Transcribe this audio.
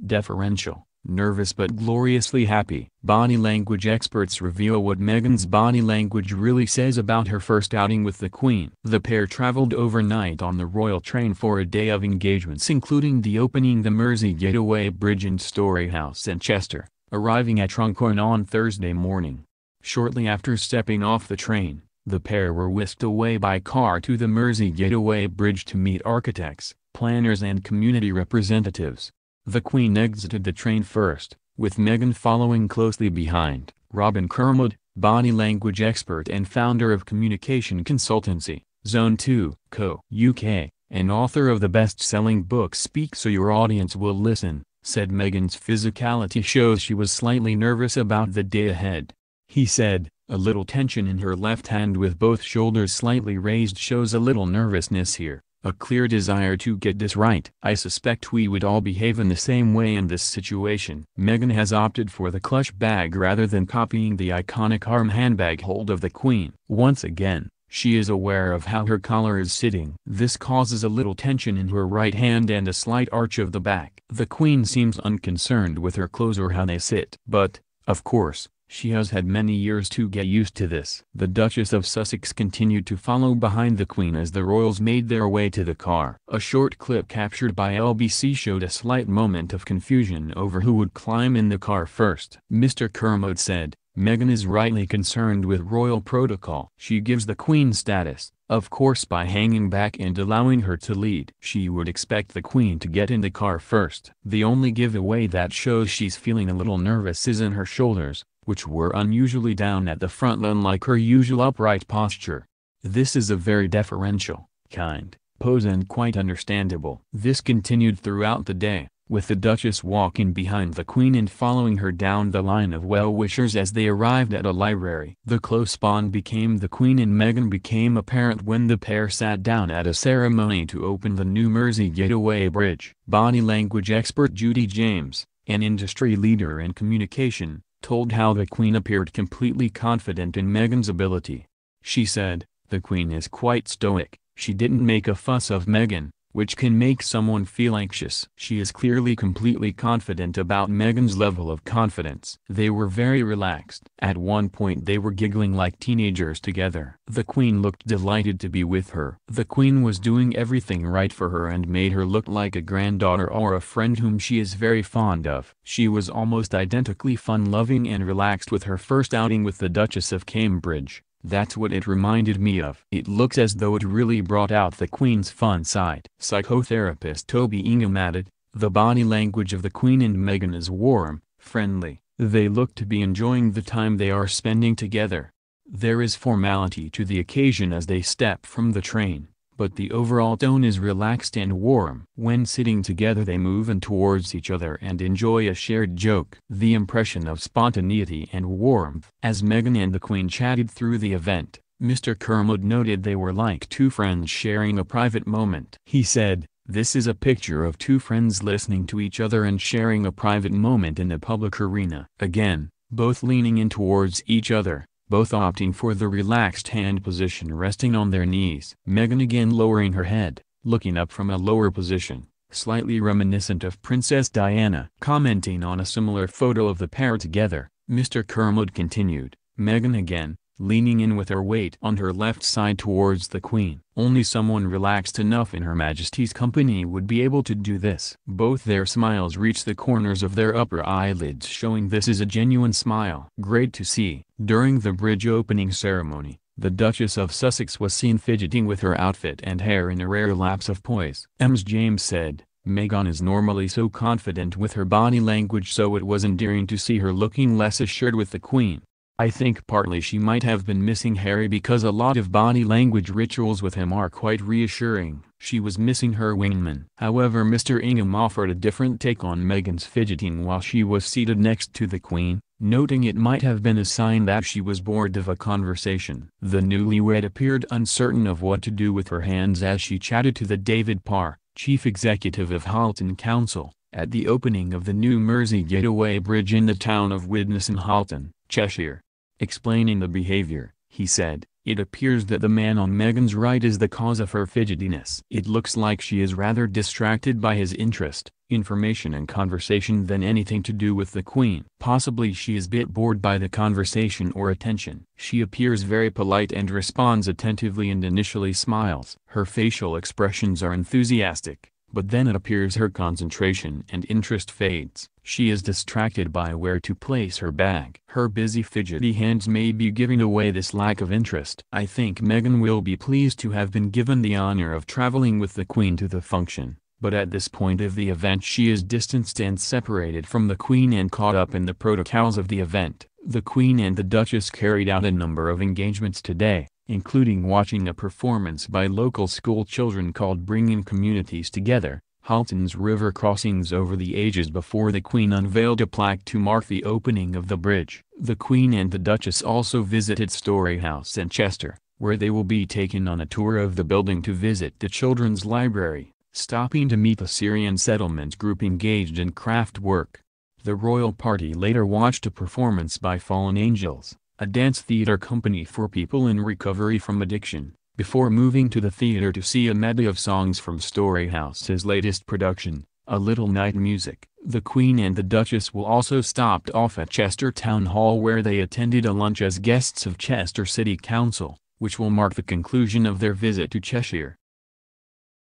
Deferential, nervous but gloriously happy. Body language experts reveal what Meghan's body language really says about her first outing with the Queen. The pair traveled overnight on the royal train for a day of engagements, including the opening the Mersey Getaway Bridge and Story House in Chester, arriving at Runcorn on Thursday morning. Shortly after stepping off the train, the pair were whisked away by car to the Mersey Getaway Bridge to meet architects, planners and community representatives. The Queen exited the train first, with Meghan following closely behind. Robin Kermode, body language expert and founder of communication consultancy, Zone 2, Co. UK, and author of the best-selling book Speak So Your Audience Will Listen, said Meghan's physicality shows she was slightly nervous about the day ahead. He said, "A little tension in her left hand with both shoulders slightly raised shows a little nervousness here. A clear desire to get this right. I suspect we would all behave in the same way in this situation." Meghan has opted for the clutch bag rather than copying the iconic arm handbag hold of the Queen. Once again, she is aware of how her collar is sitting. This causes a little tension in her right hand and a slight arch of the back. The Queen seems unconcerned with her clothes or how they sit. But, of course, she has had many years to get used to this. The Duchess of Sussex continued to follow behind the Queen as the royals made their way to the car. A short clip captured by LBC showed a slight moment of confusion over who would climb in the car first. Mr. Kermode said, "Meghan is rightly concerned with royal protocol. She gives the Queen status, of course, by hanging back and allowing her to lead. She would expect the Queen to get in the car first. The only giveaway that shows she's feeling a little nervous is in her shoulders, which were unusually down at the front unlike her usual upright posture. This is a very deferential, kind pose and quite understandable." This continued throughout the day, with the Duchess walking behind the Queen and following her down the line of well-wishers as they arrived at a library. The close bond between the Queen and Meghan became apparent when the pair sat down at a ceremony to open the new Mersey Getaway Bridge. Body language expert Judy James, an industry leader in communication, told how the Queen appeared completely confident in Meghan's ability. She said, "The Queen is quite stoic. She didn't make a fuss of Meghan, which can make someone feel anxious. She is clearly completely confident about Meghan's level of confidence." They were very relaxed. At one point they were giggling like teenagers together. The Queen looked delighted to be with her. The Queen was doing everything right for her and made her look like a granddaughter or a friend whom she is very fond of. She was almost identically fun-loving and relaxed with her first outing with the Duchess of Cambridge. That's what it reminded me of. It looks as though it really brought out the Queen's fun side. Psychotherapist Toby Ingham added, "The body language of the Queen and Meghan is warm, friendly. They look to be enjoying the time they are spending together. There is formality to the occasion as they step from the train, but the overall tone is relaxed and warm. When sitting together they move in towards each other and enjoy a shared joke." The impression of spontaneity and warmth. As Meghan and the Queen chatted through the event, Mr. Kermode noted they were like two friends sharing a private moment. He said, "This is a picture of two friends listening to each other and sharing a private moment in the public arena." Again, both leaning in towards each other, both opting for the relaxed hand position resting on their knees. Meghan again lowering her head, looking up from a lower position, slightly reminiscent of Princess Diana. Commenting on a similar photo of the pair together, Mr. Kermode continued, "Meghan again, leaning in with her weight on her left side towards the Queen. Only someone relaxed enough in Her Majesty's company would be able to do this." Both their smiles reach the corners of their upper eyelids, showing this is a genuine smile. Great to see. During the bridge opening ceremony, the Duchess of Sussex was seen fidgeting with her outfit and hair in a rare lapse of poise. James said, "Meghan is normally so confident with her body language, so it was endearing to see her looking less assured with the Queen. I think partly she might have been missing Harry because a lot of body language rituals with him are quite reassuring. She was missing her wingman." However, Mr. Ingham offered a different take on Meghan's fidgeting while she was seated next to the Queen, noting it might have been a sign that she was bored of a conversation. The newlywed appeared uncertain of what to do with her hands as she chatted to the David Parr, chief executive of Halton Council, at the opening of the new Mersey Getaway Bridge in the town of Widnes in Halton, Cheshire. Explaining the behavior, he said, It appears that the man on Meghan's right is the cause of her fidgetiness. It looks like she is rather distracted by his interest, information and conversation than anything to do with the Queen. Possibly she is a bit bored by the conversation or attention. She appears very polite and responds attentively and initially smiles. Her facial expressions are enthusiastic, but then it appears her concentration and interest fades. She is distracted by where to place her bag. Her busy fidgety hands may be giving away this lack of interest. I think Meghan will be pleased to have been given the honor of traveling with the Queen to the function, but at this point of the event she is distanced and separated from the Queen and caught up in the protocols of the event. The Queen and the Duchess carried out a number of engagements today, including watching a performance by local school children called Bringing Communities Together, Halton's river crossings over the ages before the Queen unveiled a plaque to mark the opening of the bridge. The Queen and the Duchess also visited Story House in Chester, where they will be taken on a tour of the building to visit the Children's Library, stopping to meet a Syrian settlement group engaged in craft work. The royal party later watched a performance by Fallen Angels, a dance theater company for people in recovery from addiction, before moving to the theater to see a medley of songs from Story House's latest production, A Little Night Music. The Queen and the Duchess will also stop off at Chester Town Hall where they attended a lunch as guests of Chester City Council, which will mark the conclusion of their visit to Cheshire.